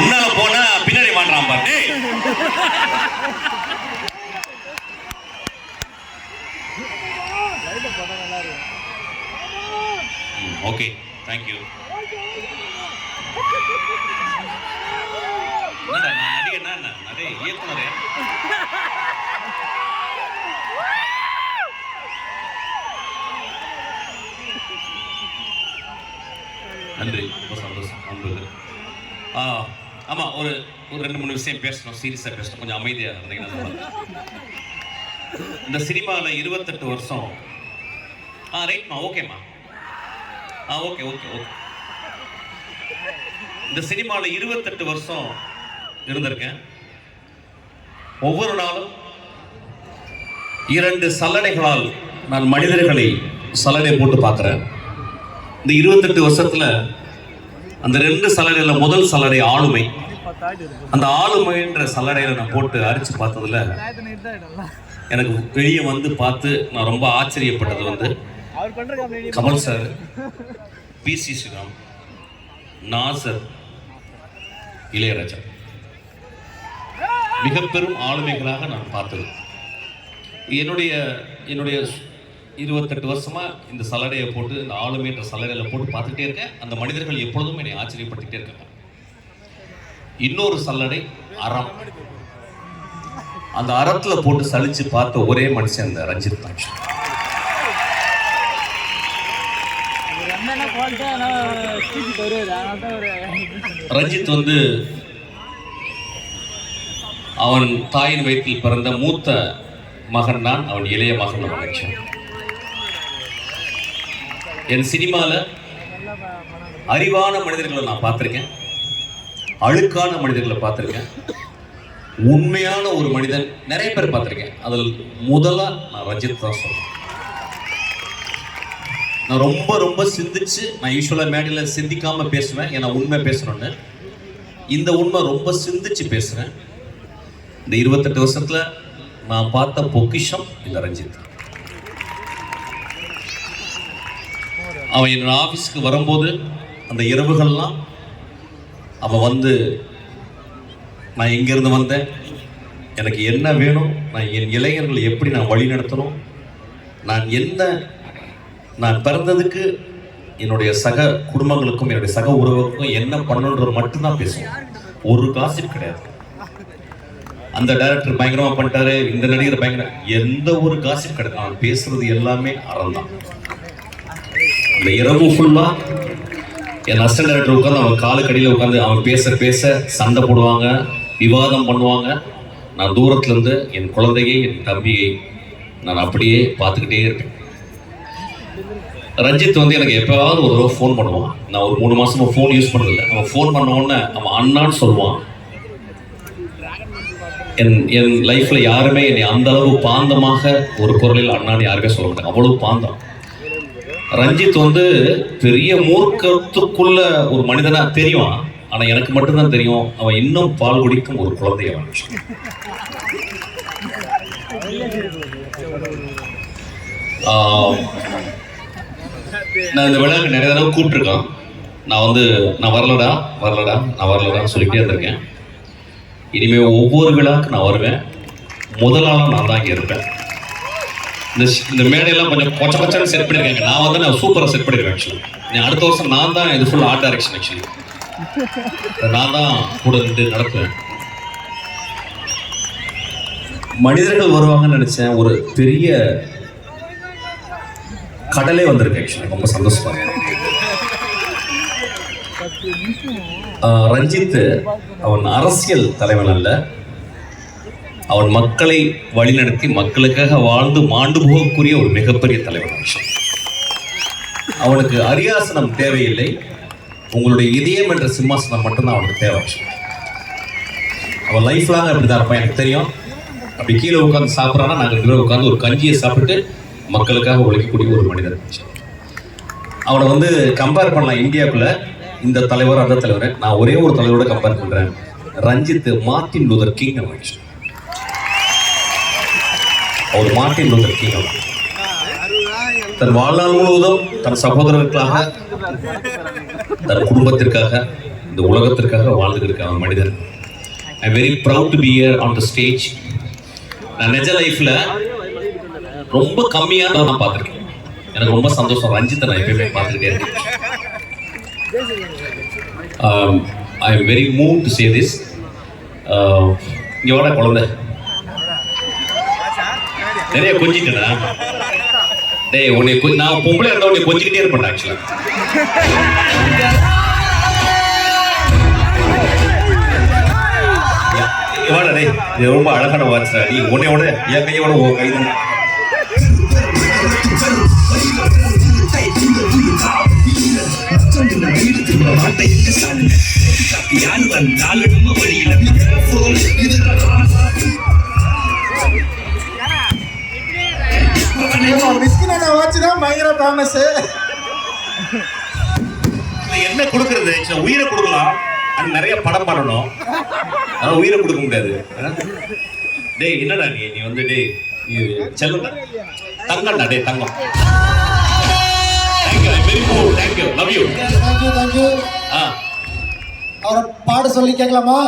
முன்னால போனா பின்னாடி மாட்டான் பாரு. Okay, thank you. நடிகனா அதே இயக்குனரே. நன்றி, ரொம்ப சந்தோஷம். நண்பர்கள் ஆமாம், ஒரு 2-3 விஷயம் பேசணும், சீரியஸாக பேசணும், கொஞ்சம் அமைதியாக இருந்தீங்கன்னா. இந்த சினிமாவில் 28 வருஷம். ரைட்மா, ஓகேம்மா. Okay okay okay. இந்த சினிமாவில் 28 வருஷம் இருந்திருக்கேன். ஒவ்வொரு நாளும் 2 சல்லடைகளால் நான் மனிதர்களை சல்லடை போட்டு பார்க்குறேன். இந்த 28 வருஷத்துல அந்த 2 சல்லடையில முதல் சல்லடை ஆளுமை. அந்த ஆளுமைன்ற சல்லடையில நான் போட்டு அரிச்சு பார்த்ததுல எனக்கு வெளியே வந்து பார்த்து நான் ரொம்ப ஆச்சரியப்பட்டது வந்து கமல் சார், பிசி ஸ்ரீராம், நாசர், இளையராஜா மிக பெரும் ஆளுமைகளாக நான் பார்த்தது. என்னுடைய 28 வருஷமா இந்த சல்லடையை போட்டு, இந்த ஆளுமைன்ற சல்லடையில போட்டு பார்த்துட்டே இருக்கேன். அந்த மனிதர்கள் எப்பொழுதும் என்னை ஆச்சரியப்படுத்திட்டே இருக்காங்க. இன்னொரு சல்லடை அறம். அந்த அறத்துல போட்டு சலிச்சு பார்த்த ஒரே மனுஷன் இந்த ரஞ்சித் தான். ரஞ்சித் வந்து அவன் தாயின் வயிற்றில் பிறந்த மூத்த மகன் தான், அவன் இளைய மகன் நினைச்சேன். என் சினிமாவில் அறிவான மனிதர்களை நான் பார்த்துருக்கேன், அழுக்கான மனிதர்களை பார்த்துருக்கேன், உண்மையான ஒரு மனிதன் நிறைய பேர் பார்த்துருக்கேன். அதில் முதலாக நான் ரஞ்சித் தான் சொல்றேன். நான் ரொம்ப ரொம்ப சிந்திச்சு, நான் யூஸ்வலாக மேடையில் சிந்திக்காமல் பேசுவேன், ஏன்னா உண்மை பேசணும்னு. இந்த உண்மை ரொம்ப சிந்திச்சு பேசுகிறேன். இந்த 28 வருஷத்தில் நான் பார்த்த பொக்கிஷம் இந்த ரஞ்சித். அவன் என்னோட ஆஃபீஸ்க்கு வரும்போது அந்த இரவுகள்லாம் அவன் வந்து, நான் எங்கேருந்து வந்தேன், எனக்கு என்ன வேணும், நான் என் இளைஞர்களை எப்படி நான் வழி நடத்தணும், நான் பிறந்ததுக்கு என்னுடைய சக குடும்பங்களுக்கும் என்னுடைய சக உறவுக்கும் என்ன பண்ணணுன்றது மட்டும்தான் பேசுவோம். ஒரு காசிப் கிடையாது. அந்த டைரக்டர் பயங்கரமாக பண்ணிட்டாரு, இந்த நடிகர் பயங்கர, எந்த ஒரு காசிப் கிடையாது. அவன் பேசுறது எல்லாமே அறந்தான். இந்த இரவு ஃபுல்லா என் அசிஸ்டன்ட் டைரக்டர் உட்காந்து அவன் காலுக்கடியில் உட்காந்து அவன் பேச சண்டை போடுவாங்க, விவாதம் பண்ணுவாங்க. நான் தூரத்துல இருந்து என் குழந்தையை, என் தம்பியை நான் அப்படியே பார்த்துக்கிட்டே இருப்பேன். ரஞ்சித் வந்து எனக்கு எப்போவாவது ஒரு தடவை ஃபோன் பண்ணுவான். நான் ஒரு 3 மாசமா ஃபோன் யூஸ் பண்ணதில்லை. அவன் ஃபோன் பண்ண உடனே அவன் அண்ணான்னு சொல்லுவான். என் லைஃப்ல யாருமே என்னை அந்த அளவு பாந்தமாக ஒரு குரலில் அண்ணான்னு யாருமே சொல்ல மாட்டாங்க, அவ்வளவு பாந்தம். ரஞ்சித் வந்து பெரிய மூர்க்கத்துக்குள்ள ஒரு மனிதனா தெரியும், ஆனா எனக்கு மட்டும்தான் தெரியும் அவன் இன்னும் பால் குடிக்கும் ஒரு குழந்தைய. நான் இந்த விழாவுக்கு நிறைய தடவை கூப்பிட்டுருக்கான். நான் வரலடான்னு சொல்லிட்டே இருந்திருக்கேன். இனிமேல் ஒவ்வொரு விழாவுக்கு நான் வருவேன். முதலாளம் நான் தான் இங்கே இருப்பேன். இந்த மேடையெல்லாம் கொஞ்சம் கொச்சன்னு செட் பண்ணியிருக்காங்க. நான் சூப்பராக செட் பண்ணிடுவேன். ஆக்சுவலி அடுத்த வருஷம் நான் தான் இது ஃபுல் ஆர்ட் டைரக்ஷன். ஆக்சுவலி நான் தான் கூட இருந்து நடத்துவேன். மனிதர்கள் வருவாங்கன்னு நினைச்சேன். ஒரு பெரிய கடலே வந்திருக்கு. ஆக்சுவலி ரொம்ப சந்தோஷமா இருக்கு. ரஞ்சித் அவன் அரசியல் தலைவன் அல்ல, அவன் மக்களை வழிநடத்தி மக்களுக்காக வாழ்ந்து மாண்டு போகக்கூடிய ஒரு மிகப்பெரிய தலைவன். அவனுக்கு அரியாசனம் தேவையில்லை, உங்களுடைய இதயம் என்ற சிம்மாசனம் மட்டும்தான் அவனுக்கு தேவை. அவன் லைஃப் லாங் அப்படிதான் இருப்பான். எனக்கு தெரியும். அப்படி கீழே உட்காந்து சாப்பிட்றான்னா நாங்கள் 2 பேரும் உட்காந்து ஒரு கஞ்சியை சாப்பிட்டு மக்களுக்காக உழைக்கக்கூடிய ஒரு மனிதன். அவனை வந்து கம்பேர் பண்ணலாம் இந்தியாவுக்குள்ள, இந்த தலைவர் அந்த தலைவர். நான் ஒரே ஒரு தலைவரோட கம்பேர் பண்றேன். Ranjith Martin Luther King. அவர் மார்ட்டின் லூதர் கிங். தன் வாழ்நாள் முழுவதும் தன் சகோதரர்களுக்காக, தன் குடும்பத்திற்காக, இந்த இந்த உலகத்திற்காக வாழ்ந்துட்டு இருக்க அவன் மனிதன். I am very proud to be here on the stage. நான் நிஜ லைஃப்ல ரொம்ப கம்மியாக தான் நான் பார்த்துருக்கேன். எனக்கு ரொம்ப சந்தோஷம். ரஞ்சித்தை நான் எப்பயுமே பார்த்துக்கிட்டே இருக்கேன். I am very move to say this. இங்கே வாடா குழந்தை, நிறைய கொஞ்சிட்டேனா? டேய் உன்னை நான் பொம்பளை இருந்தா உன்னை கொஞ்சிக்கிட்டே இருப்பேன் ஆக்சுவலா. வாடா டேய், இது ரொம்ப அழகான வாட்சா. நீ உன்னையோட என் கையோட உன் கை தான். என்ன கொடுக்கறது? உயிரை கொடுக்கலாம், நிறைய படம் பண்ணணும், ஆனா உயிரை கொடுக்க முடியாது. டேய் என்னடா நீ வந்து டேய் செல்லுடா, தங்கம்டா, டேய் தங்கம். Thank you, very cool, thank you, love you. Thank you. அவரை பாட சொல்லி கேட்கலாமா?